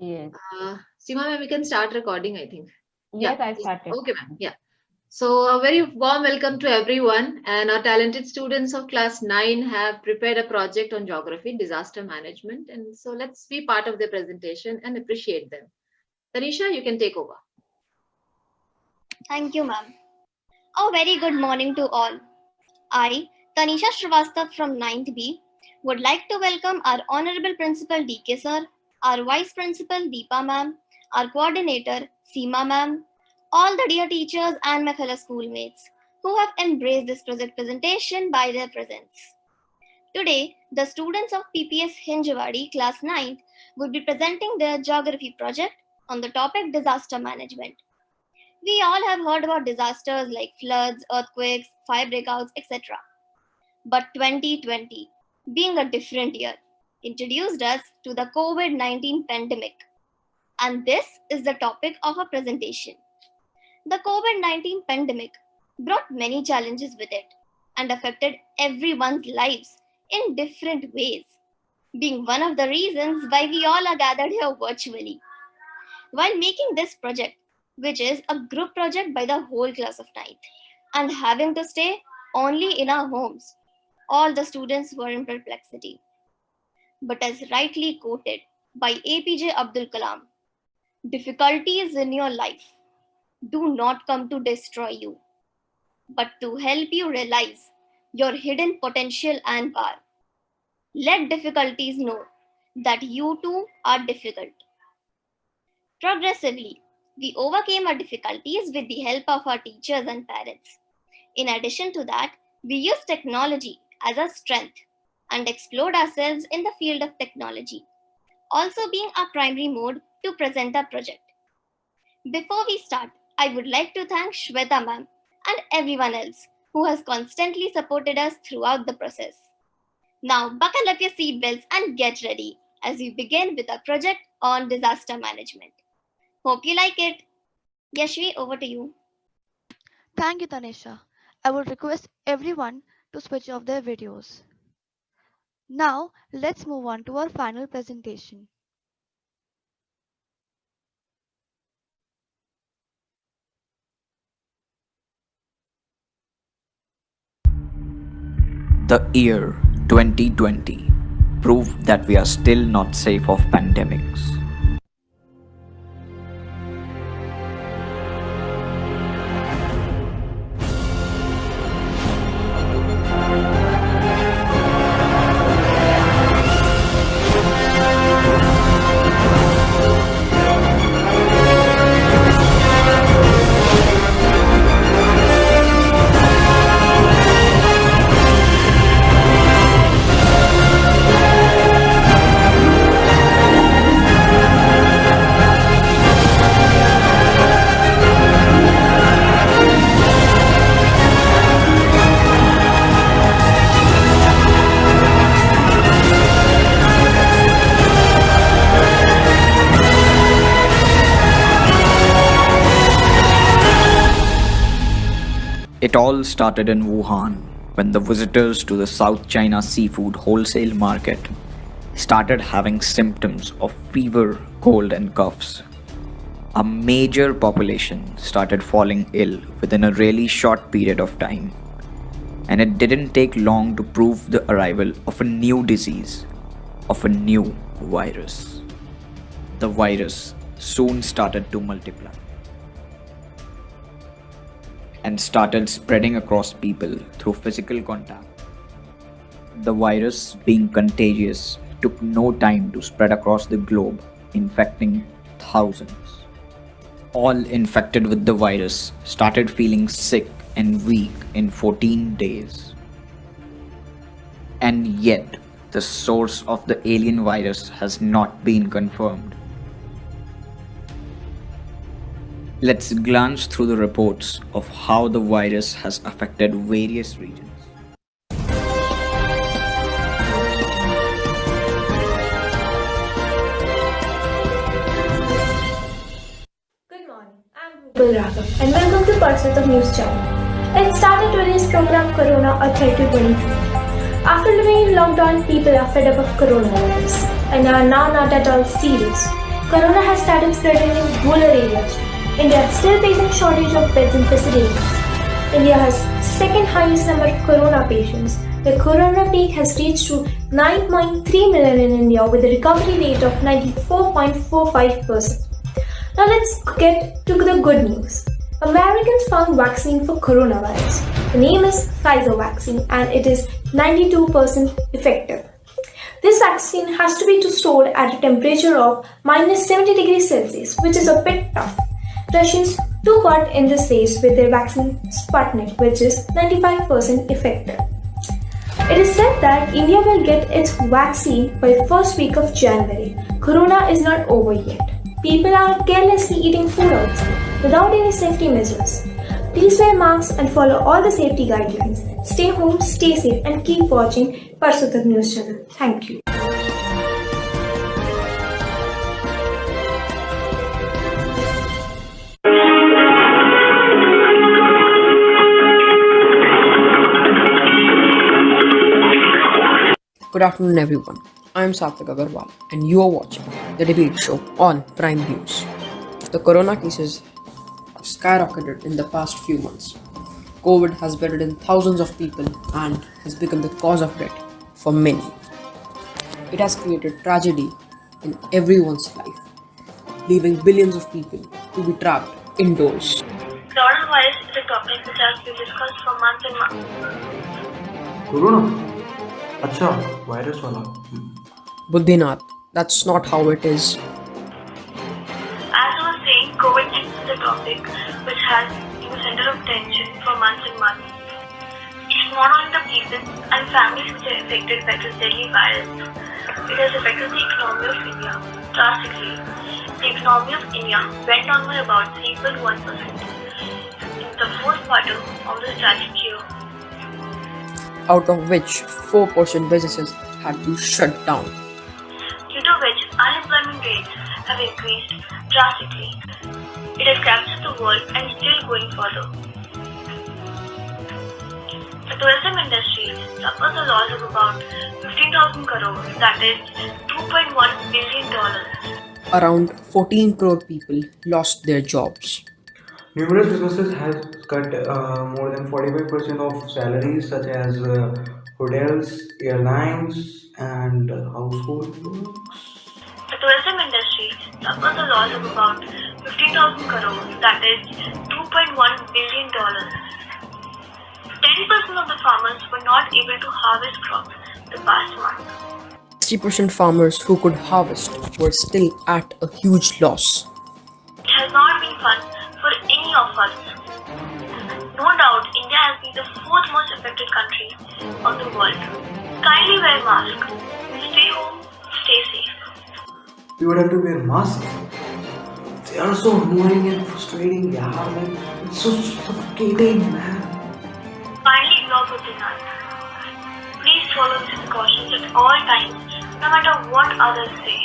Yes. Seema ma'am, we can start recording, I think. Yeah. Yes, I started. Okay, ma'am. Yeah. So, a very warm welcome to everyone. And our talented students of class 9 have prepared a project on geography, disaster management. And so, let's be part of their presentation and appreciate them. Tanisha, you can take over. Thank you, ma'am. A very good morning to all. I, Tanisha Srivastav from 9th B, would like to welcome our Honorable Principal DK Sir, our Vice Principal Deepa ma'am, our Coordinator Seema ma'am, all the dear teachers and my fellow schoolmates who have embraced this project presentation by their presence. Today, the students of PPS Hinjawadi class 9th would be presenting their geography project on the topic disaster management. We all have heard about disasters like floods, earthquakes, fire breakouts, etc. But 2020, being a different year, introduced us to the COVID 19 pandemic. And this is the topic of our presentation. The COVID 19 pandemic brought many challenges with it and affected everyone's lives in different ways, being one of the reasons why we all are gathered here virtually. While making this project, which is a group project by the whole class of 9th, and having to stay only in our homes, all the students were in perplexity. But as rightly quoted by APJ Abdul Kalam, difficulties in your life do not come to destroy you, but to help you realize your hidden potential and power. Let difficulties know that you too are difficult. Progressively, we overcame our difficulties with the help of our teachers and parents. In addition to that, we used technology as a strength and explored ourselves in the field of technology, also being our primary mode to present our project. Before we start, I would like to thank Shweta ma'am and everyone else who has constantly supported us throughout the process. Now, buckle up your seatbelts and get ready as we begin with our project on disaster management. Hope you like it. Yashvi, over to you. Thank you, Tanisha. I would request everyone to switch off their videos. Now, let's move on to our final presentation. The year 2020 proved that we are still not safe of pandemics. It all started in Wuhan when the visitors to the South China seafood wholesale market started having symptoms of fever, cold, and coughs. A major population started falling ill within a really short period of time, and it didn't take long to prove the arrival of a new disease, of a new virus. The virus soon started to multiply and started spreading across people through physical contact. The virus, being contagious, took no time to spread across the globe, infecting thousands. All infected with the virus started feeling sick and weak in 14 days. And yet, the source of the alien virus has not been confirmed. Let's glance through the reports of how the virus has affected various regions. Good morning, I'm Rupal Raghav and welcome to Pursuit of News channel. Let's start today's program Corona Authority 23. After living in lockdown, people are fed up of coronavirus and are now not at all serious. Corona has started spreading in rural areas. India is still facing shortage of beds and facilities. India has second highest number of corona patients. The corona peak has reached to 9.3 million in India with a recovery rate of 94.45%. Now let's get to the good news. Americans found vaccine for coronavirus. The name is Pfizer vaccine and it is 92% effective. This vaccine has to be stored at a temperature of minus 70 degrees Celsius, which is a bit tough. Russians took part in this race with their vaccine Sputnik, which is 95% effective. It is said that India will get its vaccine by the first week of January. Corona is not over yet. People are carelessly eating food outside without any safety measures. Please wear masks and follow all the safety guidelines. Stay home, stay safe, and keep watching Parsutak News Channel. Thank you. Good afternoon, everyone. I'm Satvik Agarwal, and you are watching the debate show on Prime News. The corona cases have skyrocketed in the past few months. COVID has bedridden thousands of people and has become the cause of death for many. It has created tragedy in everyone's life, leaving billions of people to be trapped indoors. Coronavirus is a topic which has been discussed for months and months. Corona अच्छा virus वाला Buddhinath, that's not how it is. As I was saying, COVID-19 is a topic which has been the center of attention for months and months. It's not only the people and families which are affected by this deadly virus. It has affected the economy of India drastically. The economy of India went down by about 3.1% in the fourth quarter of this tragic year. Out of which 4% businesses had to shut down. Due to which unemployment rates have increased drastically. It has captured the world and is still going further. The tourism industry suffers a loss of about 15,000 crores, that is $2.1 billion. Around 14 crore people lost their jobs. numerous businesses have cut more than 45% of salaries such as hotels, airlines and household works. The tourism industry suffers a loss of about 15,000 crores, that is $2.1 billion. 10% of the farmers were not able to harvest crops the past month. 60% farmers who could harvest were still at a huge loss. It has not been fun for any of us. No doubt, India has been the fourth most affected country of the world. Kindly wear mask. Stay home, stay safe. We would have to wear masks. They are so annoying and frustrating, yaar. Like, it's so suffocating, man. Kindly ignore Buddhinath. Please follow these precautions at all times, no matter what others say.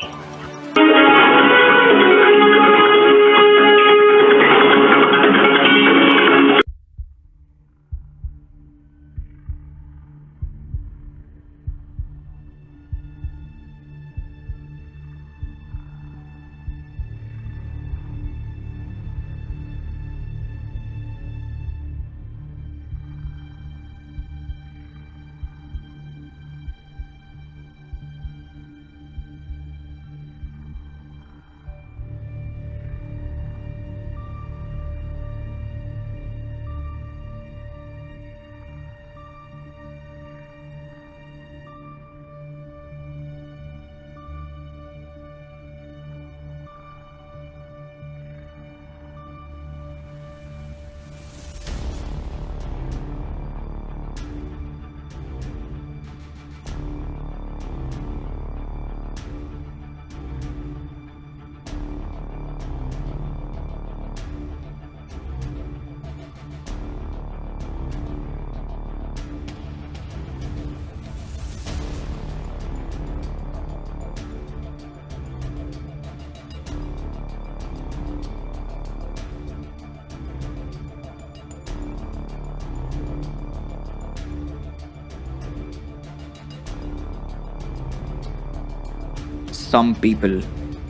Some people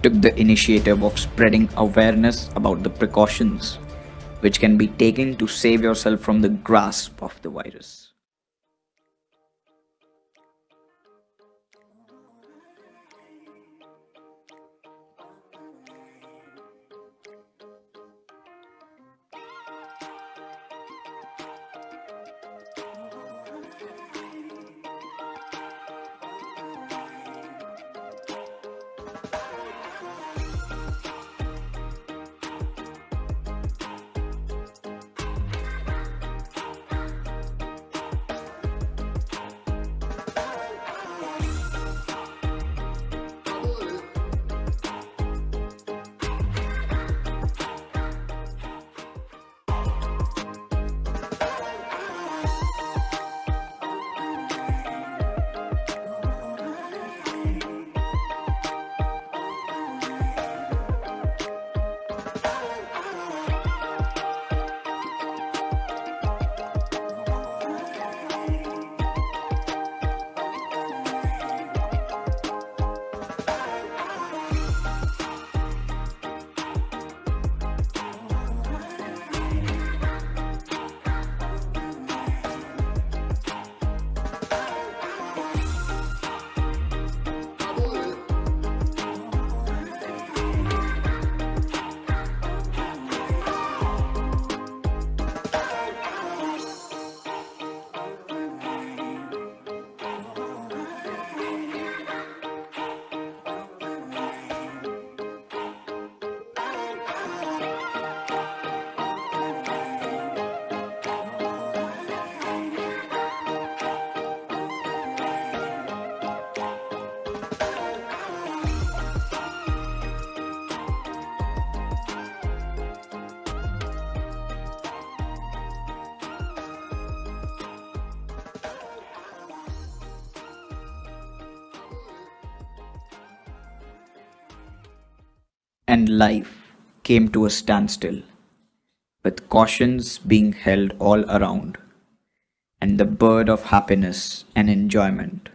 took the initiative of spreading awareness about the precautions which can be taken to save yourself from the grasp of the virus. And life came to a standstill, with cautions being held all around, and the bird of happiness and enjoyment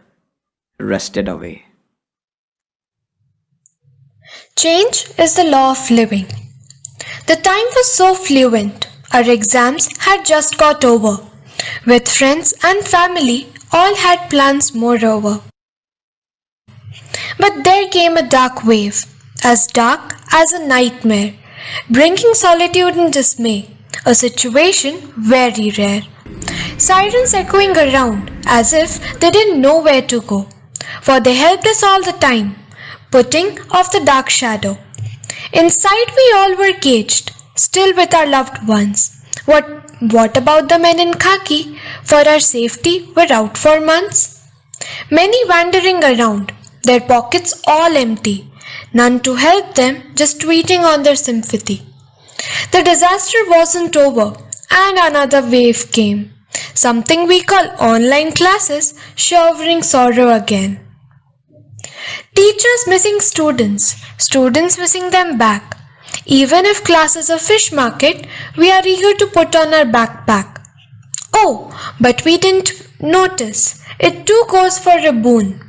rested away. Change is the law of living. The time was so fluent, our exams had just got over. With friends and family, all had plans moreover. But there came a dark wave, as dark as a nightmare, bringing solitude and dismay, a situation very rare. Sirens echoing around as if they didn't know where to go, for they helped us all the time, putting off the dark shadow. Inside we all were caged, still with our loved ones. What about the men in khaki? For our safety were out for months. Many wandering around, their pockets all empty, none to help them, just tweeting on their sympathy. The disaster wasn't over, and another wave came. Something we call online classes, showering sorrow again. Teachers missing students, students missing them back. Even if class is a fish market, we are eager to put on our backpack. Oh, but we didn't notice, it too goes for a boon.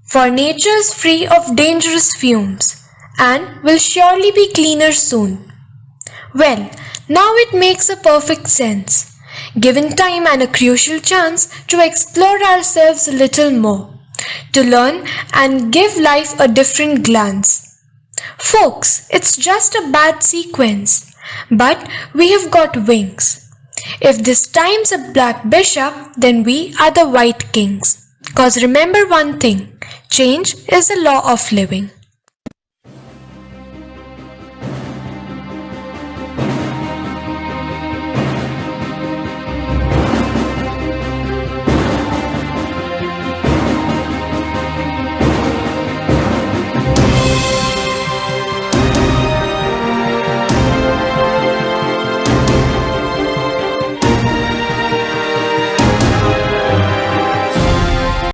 For nature is free of dangerous fumes, and will surely be cleaner soon. Well, now it makes a perfect sense, given time and a crucial chance to explore ourselves a little more, to learn and give life a different glance. Folks, it's just a bad sequence, but we have got wings. If this time's a black bishop, then we are the white kings. 'Cause remember one thing, change is the law of living.